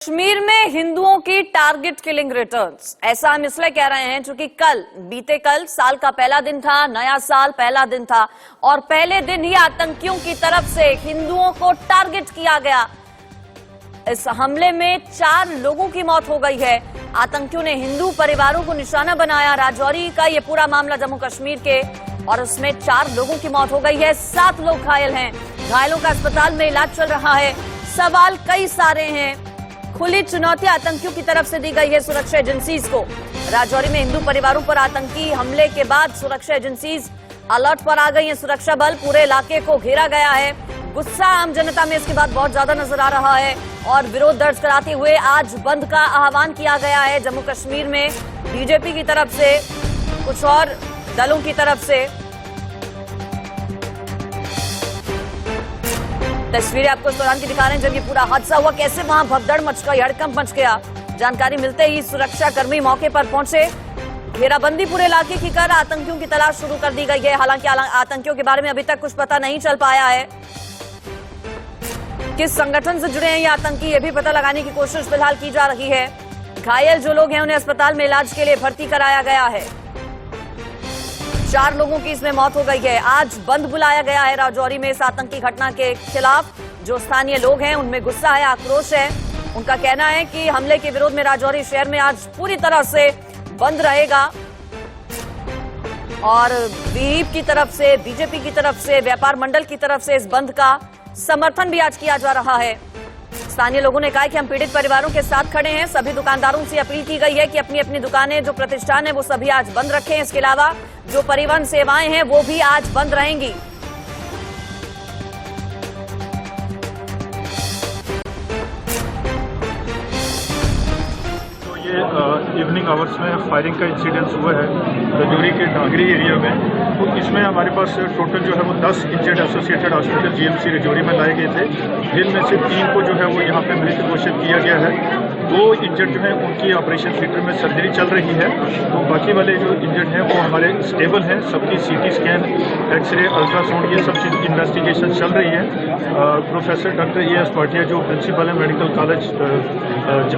कश्मीर में हिंदुओं की टारगेट किलिंग रिटर्न्स। ऐसा हम इसलिए कह रहे हैं क्योंकि बीते कल साल का पहला दिन था, नया साल पहला दिन था और पहले दिन ही आतंकियों की तरफ से हिंदुओं को टारगेट किया गया। इस हमले में 4 लोगों की मौत हो गई है। आतंकियों ने हिंदू परिवारों को निशाना बनाया। राजौरी का ये पूरा मामला जम्मू कश्मीर के, और उसमें 4 लोगों की मौत हो गई है, 7 लोग घायल हैं। घायलों का अस्पताल में इलाज चल रहा है। सवाल कई सारे हैं। खुली चुनौती आतंकियों की तरफ से दी गई है सुरक्षा एजेंसीज को। राजौरी में हिंदू परिवारों पर आतंकी हमले के बाद सुरक्षा एजेंसीज अलर्ट पर आ गई हैं। सुरक्षा बल, पूरे इलाके को घेरा गया है। गुस्सा आम जनता में इसके बाद बहुत ज्यादा नजर आ रहा है और विरोध दर्ज कराते हुए आज बंद का आह्वान किया गया है। जम्मू कश्मीर में बीजेपी की तरफ से, कुछ और दलों की तरफ से। तस्वीरें आपको इस दौरान की दिखा रहे हैं जब ये पूरा हादसा हुआ, कैसे वहां भगदड़ मच गई, हड़कंप मच गया। जानकारी मिलते ही सुरक्षा कर्मी मौके पर पहुंचे। घेराबंदी पूरे इलाके की कर आतंकियों की तलाश शुरू कर दी गई है। हालांकि आतंकियों के बारे में अभी तक कुछ पता नहीं चल पाया है। किस संगठन से जुड़े हैं ये आतंकी, ये भी पता लगाने की कोशिश फिलहाल की जा रही है। घायल जो लोग हैं उन्हें अस्पताल में इलाज के लिए भर्ती कराया गया है। 4 लोगों की इसमें मौत हो गई है। आज बंद बुलाया गया है राजौरी में इस आतंकी घटना के खिलाफ। जो स्थानीय लोग हैं उनमें गुस्सा है, आक्रोश है। उनका कहना है कि हमले के विरोध में राजौरी शहर में आज पूरी तरह से बंद रहेगा और विहिप की तरफ से, बीजेपी की तरफ से, व्यापार मंडल की तरफ से इस बंद का समर्थन भी आज किया जा रहा है। स्थानीय लोगों ने कहा कि हम पीड़ित परिवारों के साथ खड़े हैं। सभी दुकानदारों से अपील की गई है कि अपनी अपनी दुकानें, जो प्रतिष्ठान है वो सभी आज बंद रखें। इसके अलावा जो परिवहन सेवाएं हैं वो भी आज बंद रहेंगी। तो ये इवनिंग आवर्स में फायरिंग का इंसिडेंस हुआ है राजौरी के डांगरी एरिया में। तो इसमें हमारे पास टोटल जो है वो 10 injured associated hospital GMC Rajouri में लाए गए थे, जिनमें से 3 को जो है वो यहाँ पे मृत घोषित किया गया है। 2 इंजर्ड जो है उनकी ऑपरेशन थिएटर में सर्जरी चल रही है। तो बाकी वाले जो इंजर्ड हैं वो हमारे स्टेबल हैं। सबकी सीटी स्कैन, एक्सरे, अल्ट्रासाउंड, ये सब चीज़ इन्वेस्टिगेशन चल रही है। प्रोफेसर डॉक्टर ए एस पाटिया जो प्रिंसिपल है मेडिकल कॉलेज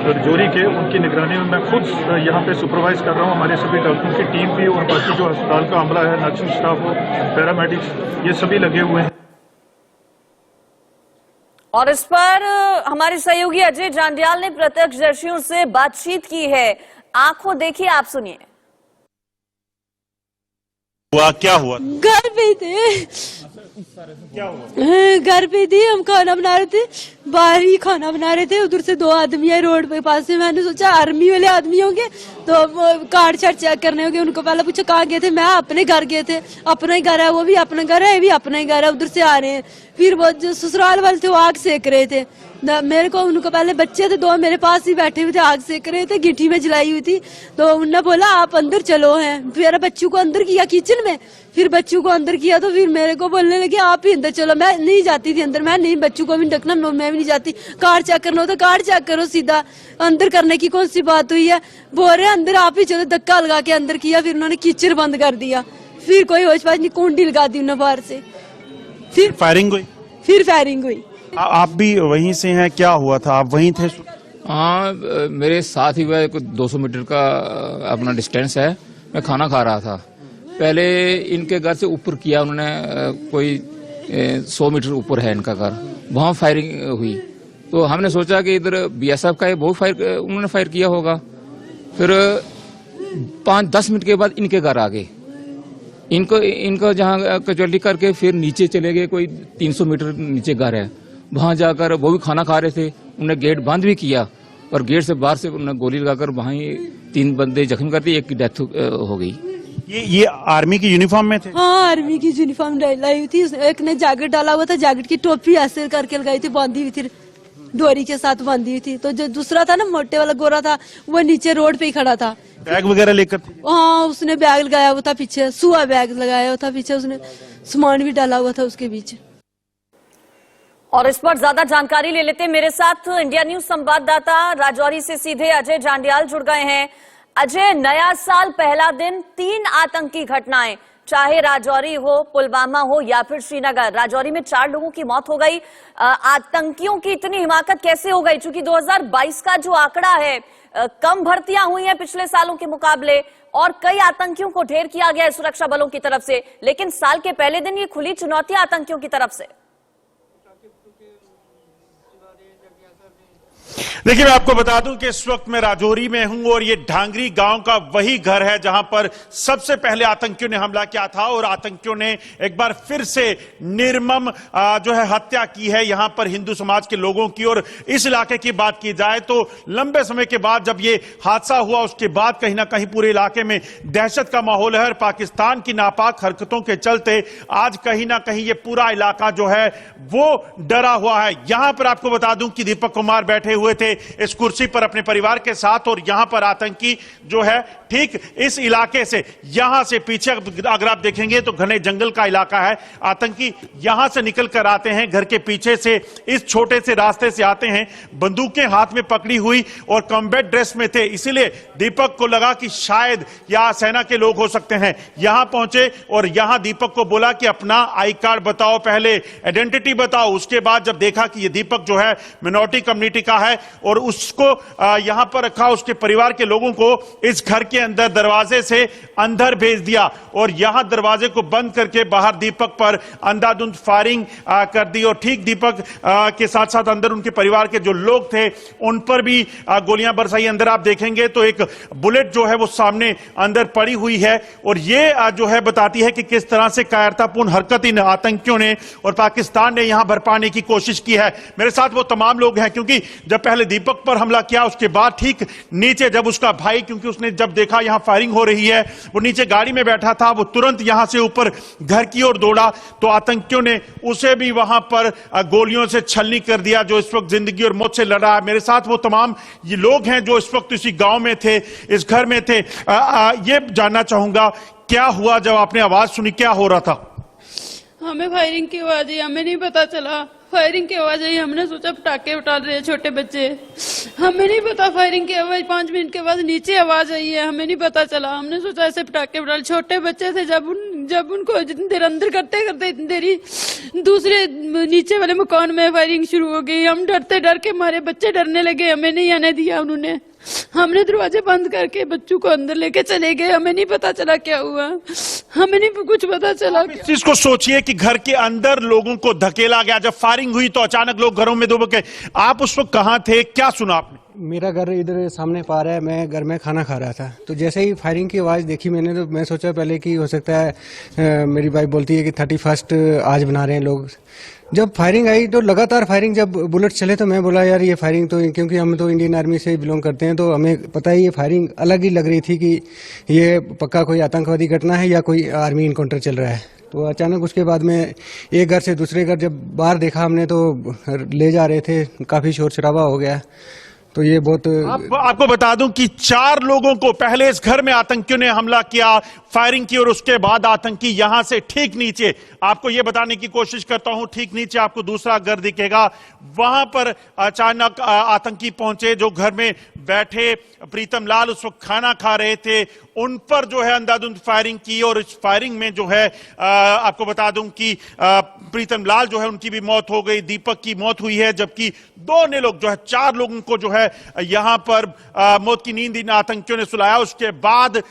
राजौरी के, उनकी निगरानी में मैं खुद यहाँ पे सुपरवाइज कर रहा हूँ। हमारे सभी डॉक्टरों की टीम भी और बाकी जो अस्पताल का अमला है, नर्सिंग स्टाफ हो, पैरामेडिक्स, ये सभी लगे हुए हैं। और इस पर हमारे सहयोगी अजय जांडियाल ने प्रत्यक्षदर्शियों से बातचीत की है। आंखों देखिए, आप सुनिए। क्या हुआ? घर पे थे। क्या हुआ? घर पे थे, हम खाना बना रहे थे, बाहर ही खाना बना रहे थे। उधर से 2 आदमी है रोड पे पास से। मैंने सोचा आर्मी वाले आदमी होंगे, तो कार्ड शार्ड चेक करने होंगे। उनको पहले पूछा कहाँ गए थे, मैं अपने घर गए थे। अपना ही घर है, वो भी अपना घर है, ये भी अपना ही घर है। उधर से आ रहे हैं। फिर वो जो ससुराल वाले थे वो आग सेक रहे थे। मेरे को, उनको पहले बच्चे थे 2 मेरे पास ही बैठे हुए थे, आग सेक रहे थे, गिट्टी में जलाई हुई थी। तो उन्होंने बोला आप अंदर चलो हैं। फिर बच्चों को अंदर किया किचन में, फिर बच्चों को अंदर किया। तो फिर मेरे को बोलने लगे आप ही अंदर चलो। मैं नहीं जाती थी अंदर, मैं नहीं, बच्चों को भी ढकना, मैं भी नहीं जाती। कार्ड चेक करना होता कार्ड चेक करो सीधा, अंदर करने की कौन सी बात हुई है। बोल रहे अंदर आप ही चलो, धक्का लगा के अंदर किया। फिर उन्होंने किचन बंद कर दिया। फिर कोई होश पास नहीं, कुंडी लगा दी उन्होंने बाहर से। फिर फायरिंग हुई? फिर फायरिंग हुई। आप भी वहीं से हैं? क्या हुआ था, आप वहीं थे? हाँ, मेरे साथ ही वह कुछ 200 मीटर का अपना डिस्टेंस है। मैं खाना खा रहा था। पहले इनके घर से ऊपर किया उन्होंने, कोई 100 मीटर ऊपर है इनका घर, वहाँ फायरिंग हुई। तो हमने सोचा कि इधर बीएसएफ का है, बहुत फायर उन्होंने फायर किया होगा। फिर 5-10 मिनट के बाद इनके घर आ गए। इनको जहाँ कैजुअलिटी करके फिर नीचे चले गए, कोई 300 मीटर नीचे घर है, वहां जाकर वो भी खाना खा रहे थे। उन्होंने गेट बंद भी किया और गेट से बाहर से उन्होंने गोली लगाकर वहीं 3 बंदे जख्मी कर दिए, एक की डेथ हो गई। ये आर्मी की यूनिफॉर्म में थे? हाँ, आर्मी की यूनिफॉर्म लाई हुई थी। एक ने जैकेट डाला हुआ था, जैकेट की टोपी ऐसे करके लगाई थी, बांधी हुई थी, डोरी के साथ बांधी हुई थी। तो जो दूसरा था ना, मोटे वाला गोरा था, वो नीचे रोड पे ही खड़ा था। बैग वगैरह लेकर? हाँ, उसने बैग लगाया हुआ था पीछे, सुआ बैग लगाया हुआ था पीछे, उसने सामान भी डाला हुआ था उसके बीच। और इस पर ज्यादा जानकारी ले लेते हैं। मेरे साथ इंडिया न्यूज संवाददाता राजौरी से सीधे अजय जांडियाल जुड़ गए हैं। अजय, नया साल पहला दिन, 3 आतंकी घटनाएं, चाहे राजौरी हो, पुलवामा हो या फिर श्रीनगर। राजौरी में 4 लोगों की मौत हो गई। आतंकियों की इतनी हिमाकत कैसे हो गई? क्योंकि 2022 का जो आंकड़ा है, कम भर्तियां हुई हैं पिछले सालों के मुकाबले और कई आतंकियों को ढेर किया गया है सुरक्षा बलों की तरफ से, लेकिन साल के पहले दिन ये खुली चुनौतियां आतंकियों की तरफ से। देखिए, मैं आपको बता दूं कि इस वक्त मैं राजौरी में हूं और ये ढांगरी गांव का वही घर है जहां पर सबसे पहले आतंकियों ने हमला किया था और आतंकियों ने एक बार फिर से निर्मम जो है हत्या की है यहां पर हिंदू समाज के लोगों की। और इस इलाके की बात की जाए तो लंबे समय के बाद जब ये हादसा हुआ उसके बाद कहीं ना कहीं पूरे इलाके में दहशत का माहौल है और पाकिस्तान की नापाक हरकतों के चलते आज कहीं ना कहीं ये पूरा इलाका जो है वो डरा हुआ है। यहां पर आपको बता दूं कि दीपक कुमार बैठे हुए थे इस कुर्सी पर अपने परिवार के साथ और यहां पर आतंकी जो है ठीक इस इलाके से, यहां से पीछे अगर आप देखेंगे तो घने जंगल का इलाका है। आतंकी यहां से निकल कर आते हैं, घर के पीछे से इस छोटे से रास्ते से आते हैं, बंदूकें हाथ में पकड़ी हुई और कॉम्बैट ड्रेस में थे। इसीलिए दीपक को लगा कि शायद या सेना के लोग हो सकते हैं। यहां पहुंचे और यहां दीपक को बोला कि अपना आई कार्ड बताओ, पहले आइडेंटिटी बताओ। उसके बाद जब देखा कि ये दीपक जो है मिनॉरिटी कम्युनिटी का है और उसको यहां पर रखा, उसके परिवार के लोगों को इस घर के अंदर दरवाजे से अंदर भेज दिया और यहां दरवाजे को बंद करके बाहर दीपक पर अंधाधुंध फायरिंग कर दी। और ठीक दीपक के साथ साथ अंदर उनके परिवार के जो लोग थे उन पर भी गोलियां बरसाई। अंदर आप देखेंगे तो एक बुलेट जो है वो सामने अंदर पड़ी हुई है और ये जो है बताती है कि किस तरह से कायरतापूर्ण हरकत इन आतंकियों ने और पाकिस्तान ने यहां बरपाने की कोशिश की है। मेरे साथ वो तमाम लोग हैं क्योंकि जब पहले दीपक पर हमला किया उसके बाद ठीक नीचे जब उसका भाई, क्योंकि उसने जब देखा यहां फायरिंग हो रही है, वो नीचे गाड़ी में बैठा था, वो तुरंत यहां से ऊपर घर की ओर दौड़ा तो आतंकियों ने उसे भी वहां पर गोलियों से छलनी कर दिया, जो इस वक्त जिंदगी और मौत से लड़ रहा है। मेरे साथ वो तमाम ये लोग हैं जो इस वक्त इसी गांव में थे, इस घर में थे। ये जानना चाहूंगा क्या हुआ जब आपने आवाज सुनी, क्या हो रहा था? हमें फायरिंग की आवाज आई, हमें नहीं पता चला। फायरिंग की आवाज आई, हमने सोचा पटाखे उठा रहे हैं छोटे बच्चे, हमें नहीं पता। फायरिंग की आवाज 5 मिनट के बाद नीचे आवाज आई है, हमें नहीं पता चला। हमने सोचा ऐसे पटाखे उठा, छोटे बच्चे थे। जब उनको जितनी देर अंदर करते करते इतनी देरी दूसरे नीचे वाले मकान में फायरिंग शुरू हो गई। हम डर के मारे, बच्चे डरने लगे, हमें नहीं आने दिया उन्होंने। हमने दरवाजे बंद करके बच्चों को अंदर लेके चले गए। हमें नहीं पता चला क्या हुआ, हमें नहीं कुछ पता चला। इस चीज को सोचिए कि घर के अंदर लोगों को धकेला गया, जब फायरिंग हुई तो अचानक लोग घरों में दुबक गए। आप उस वक्त कहां थे, क्या सुना आपने? मेरा घर इधर सामने पार है, मैं घर में खाना खा रहा था तो जैसे ही फायरिंग की आवाज़ देखी मैंने तो मैं सोचा पहले कि हो सकता है मेरी वाइफ बोलती है कि 31 आज बना रहे हैं लोग। जब फायरिंग आई तो लगातार फायरिंग, जब बुलेट चले तो मैं बोला यार ये फायरिंग तो, क्योंकि हम तो इंडियन आर्मी से बिलोंग करते हैं तो हमें पता है ये फायरिंग अलग ही लग रही थी कि ये पक्का कोई आतंकवादी घटना है या कोई आर्मी इनकाउंटर चल रहा है। तो अचानक उसके बाद में एक घर से दूसरे घर जब बाहर देखा हमने तो ले जा रहे थे, काफ़ी शोर शराबा हो गया। तो ये बहुत आपको बता दूं कि 4 लोगों को पहले इस घर में आतंकियों ने हमला किया, फायरिंग की और उसके बाद आतंकी यहां से ठीक नीचे, आपको यह बताने की कोशिश करता हूं, ठीक नीचे आपको दूसरा घर दिखेगा, वहां पर अचानक आतंकी पहुंचे जो घर में बैठे प्रीतम लाल उस वक्त खाना खा रहे थे, उन पर जो है अंधाधुंध फायरिंग की और इस फायरिंग में जो है आपको बता दूं कि प्रीतम लाल जो है उनकी भी मौत हो गई, दीपक की मौत हुई है, जबकि 2 अन्य लोग जो है 4 लोगों को जो है यहां पर मौत की नींद इन आतंकियों ने सुलाया। उसके बाद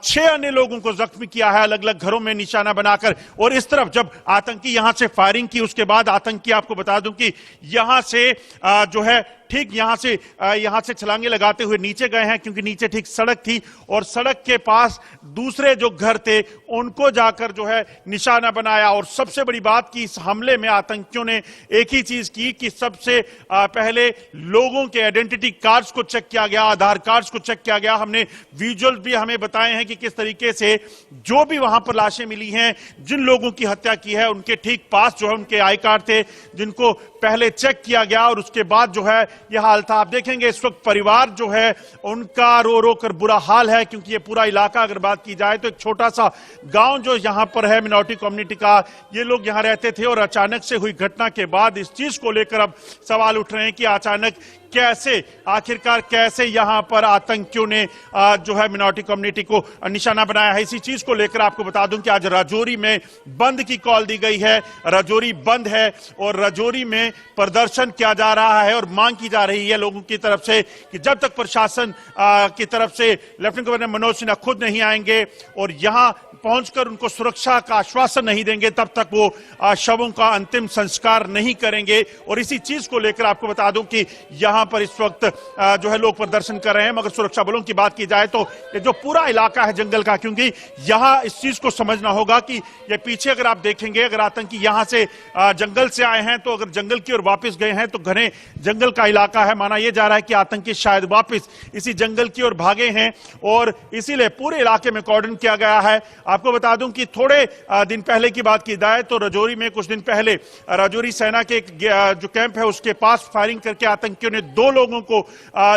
6 अन्य लोगों को जख्मी किया है अलग अलग घरों में निशाना बनाकर। और इस तरफ जब आतंकी यहां से फायरिंग की उसके बाद आतंकी, आपको बता दूं कि यहां से जो है ठीक यहां से छलांगे लगाते हुए नीचे गए हैं क्योंकि नीचे ठीक सड़क थी और सड़क के पास दूसरे जो घर थे उनको जाकर जो है निशाना बनाया। और सबसे बड़ी बात कि इस हमले में आतंकियों ने एक ही चीज की कि सबसे पहले लोगों के आइडेंटिटी कार्ड्स को चेक किया गया, आधार कार्ड्स को चेक किया गया। हमने विजुअल्स भी हमें बताए हैं कि किस तरीके से जो भी वहां पर लाशें मिली हैं, जिन लोगों की हत्या की है उनके ठीक पास जो है उनके आई कार्ड थे जिनको पहले चेक किया गया और उसके बाद जो है ये हाल था। आप देखेंगे इस वक्त परिवार जो है उनका रो रो कर बुरा हाल है, क्योंकि ये पूरा इलाका अगर बात की जाए तो एक छोटा सा गांव जो यहाँ पर है मिनॉरिटी कम्युनिटी का, ये लोग यहाँ रहते थे और अचानक से हुई घटना के बाद इस चीज को लेकर अब सवाल उठ रहे हैं कि अचानक कैसे, आखिरकार कैसे यहां पर आतंकियों ने जो है मिनॉरिटी कम्युनिटी को निशाना बनाया है। इसी चीज को लेकर आपको बता दूं कि आज राजौरी में बंद की कॉल दी गई है। राजौरी बंद है और राजौरी में प्रदर्शन किया जा रहा है और मांग की जा रही है लोगों की तरफ से कि जब तक प्रशासन की तरफ से लेफ्टिनेंट गवर्नर मनोज सिन्हा खुद नहीं आएंगे और यहां पहुंचकर उनको सुरक्षा का आश्वासन नहीं देंगे, तब तक वो शवों का अंतिम संस्कार नहीं करेंगे। और इसी चीज को लेकर आपको बता दूं कि यहां पर इस वक्त जो है लोग प्रदर्शन कर रहे हैं। मगर सुरक्षा बलों की बात की जाए तो ये जो पूरा इलाका है जंगल का, क्योंकि यहां इस चीज को समझना होगा कि ये पीछे अगर आप देखेंगे, अगर आतंकी यहां से जंगल से आए हैं तो अगर जंगल की ओर वापस गए हैं तो घने जंगल का इलाका है। माना यह जा रहा है कि आतंकी शायद वापस इसी जंगल की ओर भागे हैं और इसीलिए पूरे इलाके में कॉर्डन किया गया है। आपको बता दूं कि थोड़े दिन पहले की बात की जाए तो राजौरी में कुछ दिन पहले राजौरी सेना के जो कैंप है उसके पास फायरिंग करके आतंकियों ने 2 लोगों को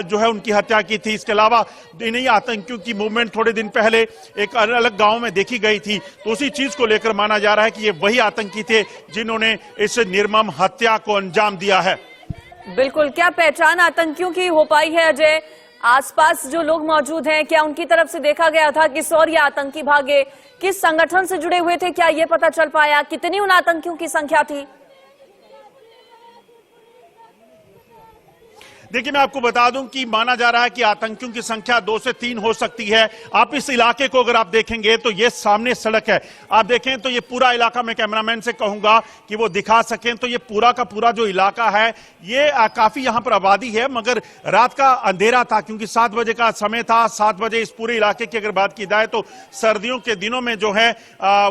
जो है उनकी हत्या की थी। इसके अलावा इन्हीं आतंकियों की मूवमेंट थोड़े दिन पहले एक अलग गांव में देखी गई थी। तो उसी चीज को लेकर माना जा रहा है कि ये वही आतंकी थे जिन्होंने इस निर्मम हत्या को अंजाम दिया है। बिल्कुल, क्या पहचान आतंकियों की हो पाई है अजय? आसपास जो लोग मौजूद हैं, क्या उनकी तरफ से देखा गया था कि और ये आतंकी भागे किस संगठन से जुड़े हुए थे, क्या ये पता चल पाया? कितनी उन आतंकियों की संख्या थी? देखिए, मैं आपको बता दूं कि माना जा रहा है कि आतंकियों की संख्या 2 से 3 हो सकती है। आप इस इलाके को अगर आप देखेंगे तो ये सामने सड़क है, आप देखें तो ये पूरा इलाका, मैं कैमरामैन से कहूंगा कि वो दिखा सकें तो ये पूरा का पूरा जो इलाका है ये काफी यहां पर आबादी है, मगर रात का अंधेरा था क्योंकि 7 बजे का समय था। 7 बजे इस पूरे इलाके की अगर बात की जाए तो सर्दियों के दिनों में जो है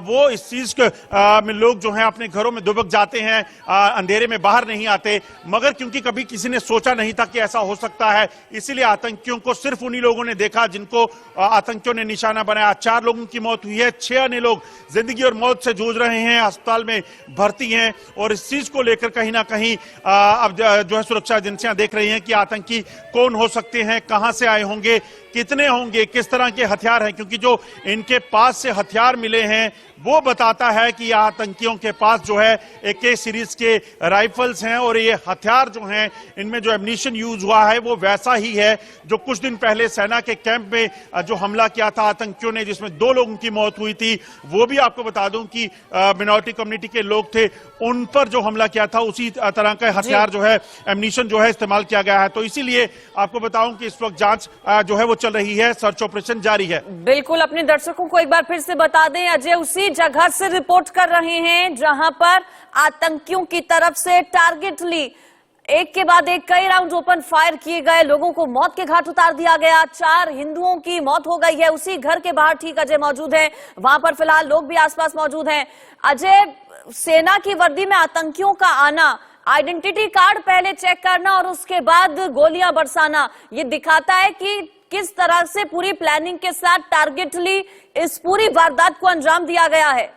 वो इस चीज में लोग जो है अपने घरों में दुबक जाते हैं, अंधेरे में बाहर नहीं आते। मगर क्योंकि कभी किसी ने सोचा नहीं था कि ऐसा हो सकता है, इसीलिए आतंकियों को सिर्फ उन्हीं लोगों ने देखा जिनको आतंकियों ने निशाना बनाया। 4 लोगों की मौत हुई है, 6 अन्य लोग जिंदगी और मौत से जूझ रहे हैं, अस्पताल में भर्ती हैं। और इस चीज को लेकर कहीं ना कहीं अब जो है सुरक्षा एजेंसियां देख रही हैं कि आतंकी कौन हो सकते हैं, कहां से आए होंगे, कितने होंगे, किस तरह के हथियार हैं, क्योंकि जो इनके पास से हथियार मिले हैं वो बताता है कि आतंकियों के पास जो है AK सीरीज के राइफल्स हैं और ये हथियार जो हैं इनमें जो एम्यूनिशन यूज हुआ है वो वैसा ही है जो कुछ दिन पहले सेना के कैंप में जो हमला किया था आतंकियों ने, जिसमें 2 लोगों की मौत हुई थी। वो भी आपको बता दूं कि मिनॉरिटी कम्युनिटी के लोग थे, उन पर जो हमला किया था उसी तरह का हथियार जो है, एम्यूनिशन जो है इस्तेमाल किया गया है। तो इसीलिए आपको बताऊं कि इस वक्त जांच जो है वो चल रही है, सर्च ऑपरेशन जारी है। बिल्कुल, अपने दर्शकों को एक बार फिर से बता दें, अजय उसी जगह से रिपोर्ट कर रहे हैं जहां पर आतंकियों की तरफ से टारगेटली एक के बाद एक कई राउंड ओपन फायर किए गए, लोगों को मौत के घाट उतार दिया गया। 4 हिंदुओं की मौत हो गई है। उसी घर के बाहर ठीक अजय मौजूद है, वहां पर फिलहाल लोग भी आसपास मौजूद हैं। अजय, सेना की वर्दी में आतंकियों का आना, आइडेंटिटी कार्ड पहले चेक करना और उसके बाद गोलियां बरसाना, ये दिखाता है कि किस तरह से पूरी प्लानिंग के साथ टारगेटली इस पूरी वारदात को अंजाम दिया गया है।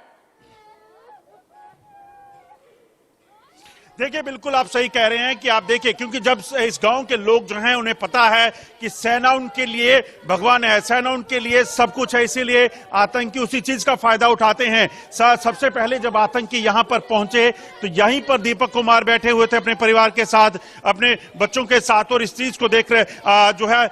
देखिए, बिल्कुल आप सही कह रहे हैं कि आप देखिए, क्योंकि जब इस गांव के लोग जो हैं उन्हें पता है कि सेना उनके लिए भगवान है, सेना उनके लिए सब कुछ है, इसीलिए आतंकी उसी चीज का फायदा उठाते हैं। सबसे पहले जब आतंकी यहां पर पहुंचे तो यहीं पर दीपक कुमार बैठे हुए थे अपने परिवार के साथ, अपने बच्चों के साथ, और इस चीज को देख रहे जो है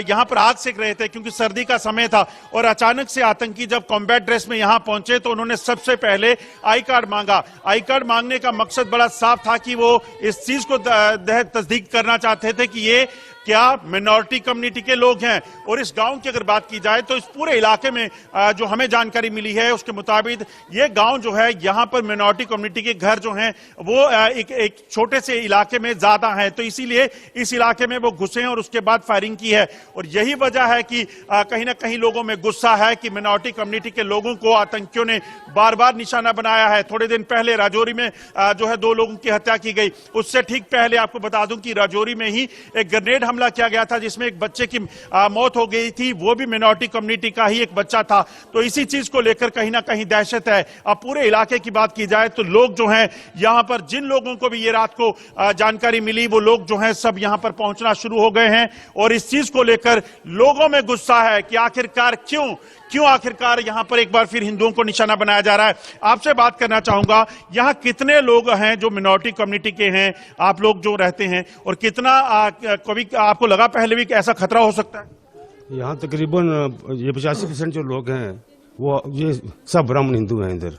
यहां पर आग सेक रहे थे क्योंकि सर्दी का समय था। और अचानक से आतंकी जब कॉम्बैट ड्रेस में यहां पहुंचे तो उन्होंने सबसे पहले आई कार्ड मांगा। आई कार्ड मांगने का मकसद बड़ा साफ था कि वो इस चीज को तस्दीक करना चाहते थे कि ये क्या मिनॉरिटी कम्युनिटी के लोग हैं। और इस गांव की अगर बात की जाए तो इस पूरे इलाके में जो हमें जानकारी मिली है उसके मुताबिक ये गांव जो है यहां पर मिनॉरिटी कम्युनिटी के घर जो हैं वो एक छोटे से इलाके में ज्यादा हैं, तो इसीलिए इस इलाके में वो घुसे हैं और उसके बाद फायरिंग की है। और यही वजह है कि कहीं ना कहीं लोगों में गुस्सा है कि मिनॉरिटी कम्युनिटी के लोगों को आतंकियों ने बार बार निशाना बनाया है। थोड़े दिन पहले राजौरी में जो है 2 लोगों की हत्या की गई, उससे ठीक पहले आपको बता दूं कि राजौरी में ही एक ग्रेनेड हमला किया गया था जिसमें एक बच्चे की मौत हो गई थी, वो भी मिनॉरिटी कम्युनिटी का ही एक बच्चा था। तो इसी चीज को लेकर कहीं ना कहीं दहशत है। अब पूरे इलाके की बात की जाए तो लोग जो हैं यहां पर, जिन लोगों को भी ये रात को जानकारी मिली, वो लोग जो हैं सब यहां पर पहुंचना शुरू हो गए हैं और इस चीज को लेकर लोगों में गुस्सा है कि आखिरकार क्यों आखिरकार यहां पर एक बार फिर हिंदुओं को निशाना बनाया जा रहा है। आपसे बात करना चाहूंगा, यहां कितने लोग हैं जो मिनॉरिटी कम्युनिटी के हैं, आप लोग जो रहते हैं, और कितना कभी आपको लगा पहले भी कि ऐसा खतरा हो सकता है? यहाँ तकरीबन ये 85% जो लोग हैं वो ये सब ब्राह्मण हिंदू हैं इधर।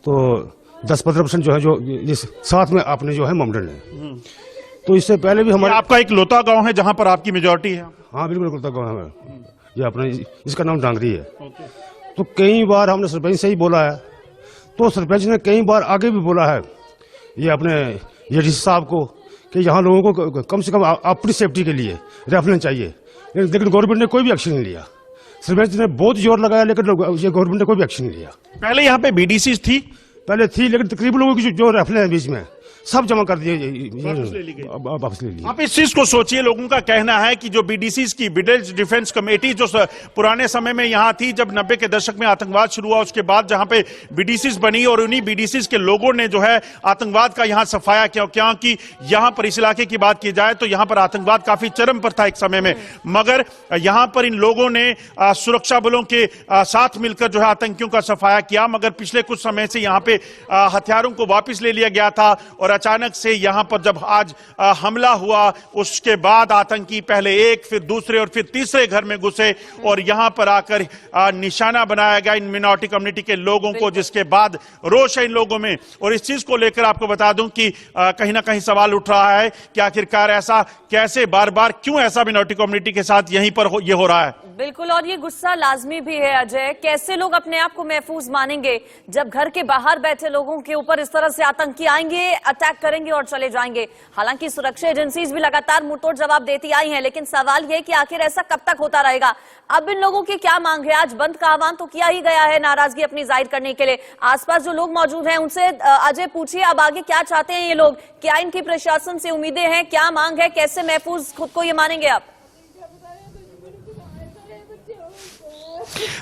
तो 10-15% जो है जो ये साथ में अपने जो है मॉडर्न है। तो इससे पहले भी हमारे आपका एक लोता गांव है जहां पर आपकी मेजोरिटी है? हाँ बिल्कुल लोता गाँव है ये अपना, इसका नाम डांगरी है। तो कई बार हमने सरपंच से ही बोला है, तो सरपंच ने कई बार आगे भी बोला है ये अपने ये साहब को कि यहाँ लोगों को कम से कम अपनी सेफ्टी के लिए रखना चाहिए, लेकिन गवर्नमेंट ने कोई भी एक्शन नहीं लिया। सरपंच ने बहुत जोर लगाया लेकिन ये गवर्नमेंट ने कोई भी एक्शन नहीं लिया। पहले यहाँ पे बीडीसी थी? पहले थी, लेकिन तकरीबन लोगों की जो रफले हैं बीच में सब जमा कर दिए, वापस ले ली। आप इस चीज को सोचिए, लोगों का कहना है कि जो बीडीसी की विलेज डिफेंस कमेटी जो पुराने समय में यहाँ थी, जब 90 के दशक में आतंकवाद शुरू हुआ, उसके बाद जहां पे बीडीसी बनी और उन्हीं बीडीसी के लोगों ने जो है आतंकवाद का यहाँ सफाया किया। क्योंकि यहाँ पर इस इलाके की बात की जाए तो यहाँ पर आतंकवाद काफी चरम पर था एक समय में, मगर यहाँ पर इन लोगों ने सुरक्षा बलों के साथ मिलकर जो है आतंकियों का सफाया किया। मगर पिछले कुछ समय से यहाँ पे हथियारों को वापिस ले लिया गया था और अचानक से यहां पर जब आज हमला हुआ, उसके बाद आतंकी पहले एक, फिर दूसरे और फिर तीसरे घर में घुसे और यहां पर आकर निशाना बनाया गया इन मिनॉरिटी कम्युनिटी के लोगों को, जिसके बाद रोष है इन लोगों में। और इस चीज को लेकर आपको बता दूं कि कहीं ना कहीं सवाल उठ रहा है कि आखिरकार ऐसा कैसे, बार बार क्यों ऐसा मिनॉरिटी कम्युनिटी के साथ यहीं पर ये हो रहा है। बिल्कुल, और ये गुस्सा लाजमी भी है अजय। कैसे लोग अपने आप को महफूज मानेंगे जब घर के बाहर बैठे लोगों के ऊपर इस तरह से आतंकी आएंगे, अटैक करेंगे और चले जाएंगे। हालांकि सुरक्षा एजेंसीज भी लगातार मुंहतोड़ जवाब देती आई हैं, लेकिन सवाल यह कि आखिर ऐसा कब तक होता रहेगा। अब इन लोगों की क्या मांग है? आज बंद का आह्वान तो किया ही गया है नाराजगी अपनी जाहिर करने के लिए। आसपास जो लोग मौजूद हैं उनसे अजय पूछिए, अब आगे क्या चाहते हैं ये लोग? क्या इनकी प्रशासन से उम्मीदें हैं? क्या मांग है? कैसे महफूज खुद को ये मानेंगे आप?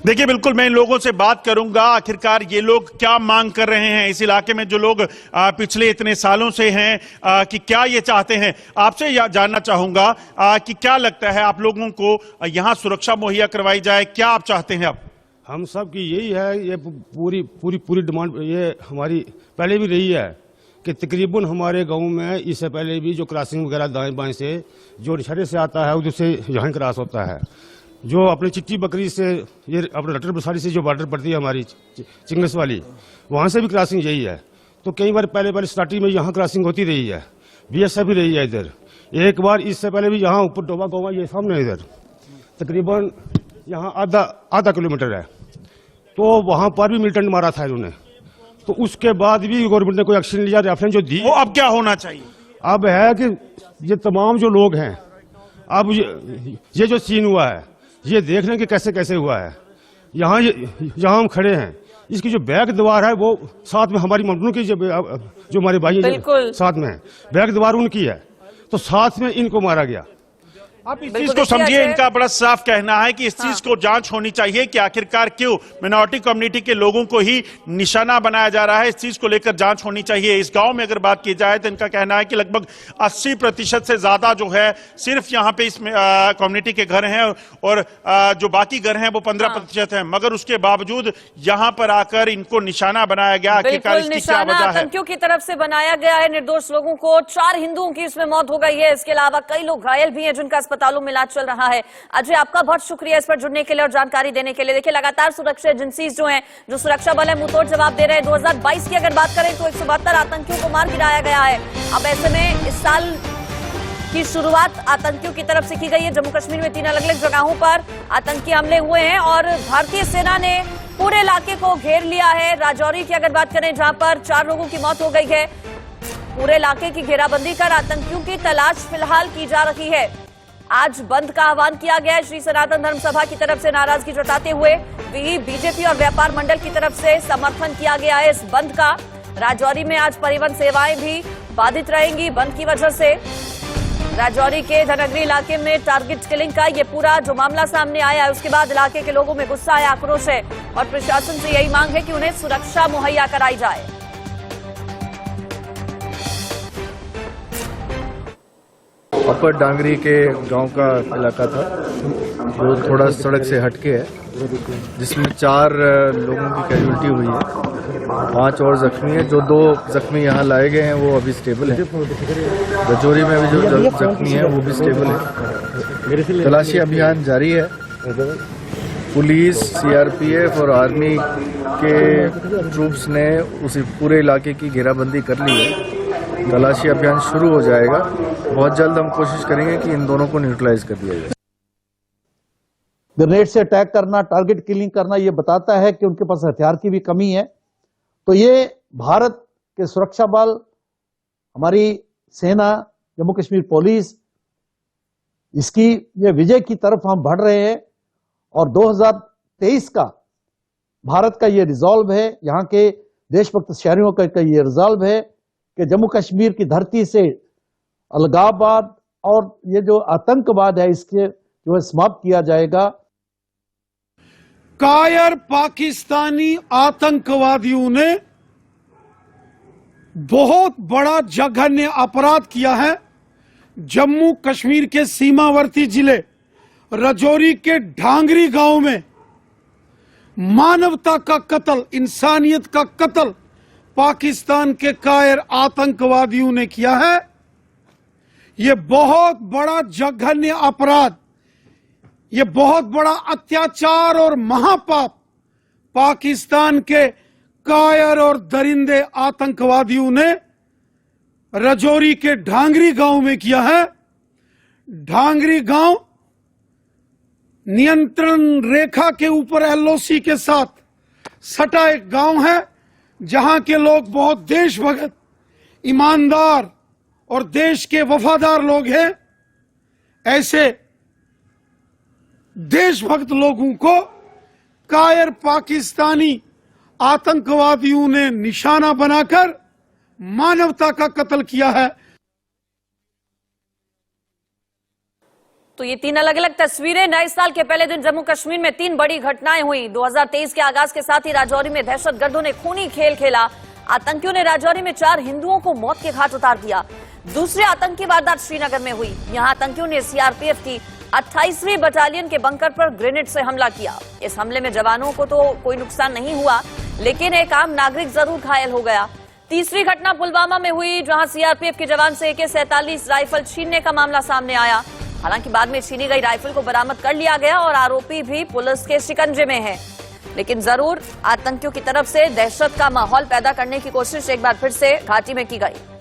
देखिए, बिल्कुल मैं इन लोगों से बात करूंगा, आखिरकार ये लोग क्या मांग कर रहे हैं इस इलाके में, जो लोग पिछले इतने सालों से हैं, कि क्या ये चाहते हैं। आपसे जानना चाहूंगा कि क्या लगता है आप लोगों को यहां सुरक्षा मुहैया करवाई जाए, क्या आप चाहते हैं? अब हम सब की यही है, ये पूरी डिमांड ये हमारी पहले भी रही है कि तकरीबन हमारे गांव में इससे पहले भी जो क्रॉसिंग वगैरह दाएं बाएं से जो निशाने से आता है उधर से यहाँ क्रॉस होता है, जो अपनी चिट्टी बकरी से ये अपने रटर बसारी से जो बॉर्डर पड़ती है हमारी चिंगस वाली, वहाँ से भी क्रॉसिंग यही है। तो कई बार पहले स्टार्टिंग में यहाँ क्रॉसिंग होती रही है, बीएसएफ भी रही है इधर। एक बार इससे पहले भी यहाँ ऊपर डोबा गोवा ये सामने इधर तकरीबन यहाँ आधा किलोमीटर है, तो वहाँ पर भी मिलिटेंट मारा था इन्होंने। तो उसके बाद भी गवर्नमेंट ने कोई एक्शन लिया, रेफरेंस जो दी। वो अब क्या होना चाहिए? अब है कि ये तमाम जो लोग हैं, अब ये जो सीन हुआ है ये देख रहे हैं कि कैसे कैसे हुआ है। यहाँ हम खड़े हैं, इसकी जो बैक दीवार है वो साथ में हमारी मंडलों की जो हमारे भाई हैं साथ में है, बैक दीवार उनकी है, तो साथ में इनको मारा गया। आप इस चीज को समझिए, इनका बड़ा साफ कहना है कि इस चीज को जांच होनी चाहिए कि आखिरकार क्यों मिनॉरिटी कम्युनिटी के लोगों को ही निशाना बनाया जा रहा है। इस चीज को लेकर जांच होनी चाहिए। इस गांव में अगर बात की जाए तो इनका कहना है कि लगभग 80% से ज्यादा जो है सिर्फ यहाँ पे इस कम्युनिटी के घर हैं और जो बाकी घर हैं वो 15% हैं, मगर उसके बावजूद यहाँ पर आकर इनको निशाना बनाया गया। आखिरकार इसकी क्या वजह है? आतंकियों की तरफ से बनाया गया है, निर्दोष लोगों को। 4 हिंदुओं की इसमें मौत हो गई है, इसके अलावा कई लोग घायल भी हैं जिनका अस्पतालों में इलाज चल रहा है। अजय, आपका बहुत शुक्रिया इस पर जुड़ने के लिए और जानकारी देने के लिए। देखिए, लगातार सुरक्षा एजेंसीज जो हैं, जो सुरक्षा बल है, मुंहतोड़ जवाब दे रहे हैं। 2022 की अगर बात करें तो 172 आतंकियों को मार गिराया गया है। अब ऐसे में इस साल की शुरुआत आतंकियों की तरफ से की गई है। जम्मू कश्मीर में 3 अलग अलग जगहों पर आतंकी हमले हुए हैं और भारतीय सेना ने पूरे इलाके को घेर लिया है। राजौरी की अगर बात करें, जहां पर 4 लोगों की मौत हो गई है, पूरे इलाके की घेराबंदी कर आतंकियों की तलाश फिलहाल की जा रही है। आज बंद का आह्वान किया गया है श्री सनातन धर्म सभा की तरफ से। नाराजगी जताते हुए बीजेपी और व्यापार मंडल की तरफ से समर्थन किया गया है इस बंद का। राजौरी में आज परिवहन सेवाएं भी बाधित रहेंगी बंद की वजह से। राजौरी के धनगरी इलाके में टारगेट किलिंग का ये पूरा जो मामला सामने आया है, उसके बाद इलाके के लोगों में गुस्सा है, आक्रोश है और प्रशासन से यही मांग है कि उन्हें सुरक्षा मुहैया कराई जाए। अपर डांगरी के गांव का इलाका था जो थोड़ा सड़क से हटके है, जिसमें 4 लोगों की कैजुअल्टी हुई है, 5 और जख्मी है। जो 2 जख्मी यहाँ लाए गए हैं वो अभी स्टेबल है। रजौरी में भी जो जख्मी है वो भी स्टेबल है। तलाशी अभियान जारी है। पुलिस, सीआरपीएफ और आर्मी के ट्रूप्स ने उसी पूरे इलाके की घेराबंदी कर ली है। तलाशी अभियान शुरू हो जाएगा। बहुत जल्द हम कोशिश करेंगे कि इन दोनों को न्यूट्रलाइज कर दिया जाए। ग्रेनेड से अटैक करना, टारगेट किलिंग करना, ये बताता है कि उनके पास हथियार की भी कमी है। तो ये भारत के सुरक्षा बल, हमारी सेना, जम्मू कश्मीर पुलिस, इसकी ये विजय की तरफ हम बढ़ रहे हैं। और 2023 का भारत का ये रिजॉल्व है, यहाँ के देशभक्त शहरियों का ये रिजॉल्व है कि जम्मू कश्मीर की धरती से अलगाववाद और ये जो आतंकवाद है इसके जो है समाप्त किया जाएगा। कायर पाकिस्तानी आतंकवादियों ने बहुत बड़ा जघन्य अपराध किया है। जम्मू कश्मीर के सीमावर्ती जिले रजौरी के ढांगरी गांव में मानवता का कत्ल, इंसानियत का कत्ल पाकिस्तान के कायर आतंकवादियों ने किया है। यह बहुत बड़ा जघन्य अपराध, यह बहुत बड़ा अत्याचार और महापाप पाकिस्तान के कायर और दरिंदे आतंकवादियों ने रजौरी के ढांगरी गांव में किया है। ढांगरी गांव नियंत्रण रेखा के ऊपर एलओसी के साथ सटा एक गांव है, जहां के लोग बहुत देशभक्त, ईमानदार और देश के वफादार लोग हैं। ऐसे देशभक्त लोगों को कायर पाकिस्तानी आतंकवादियों ने निशाना बनाकर मानवता का कत्ल किया है। तो ये 3 अलग अलग तस्वीरें। नए साल के पहले दिन जम्मू कश्मीर में 3 बड़ी घटनाएं हुई। 2023 के आगाज के साथ ही राजौरी में दहशतगर्दों ने खूनी खेल खेला। आतंकियों ने राजौरी में 4 हिंदुओं को मौत के घाट उतार दिया। दूसरी आतंकी वारदात श्रीनगर में हुई। यहां आतंकियों ने सीआरपीएफ की 28वीं बटालियन के बंकर पर ग्रेनेड से हमला किया। इस हमले में जवानों को तो कोई नुकसान नहीं हुआ, लेकिन एक आम नागरिक जरूर घायल हो गया। तीसरी घटना पुलवामा में हुई, जहां सीआरपीएफ के जवान से AK-47 राइफल छीनने का मामला सामने आया। हालांकि बाद में छीनी गई राइफल को बरामद कर लिया गया और आरोपी भी पुलिस के शिकंजे में है। लेकिन जरूर आतंकियों की तरफ से दहशत का माहौल पैदा करने की कोशिश एक बार फिर से घाटी में की गई।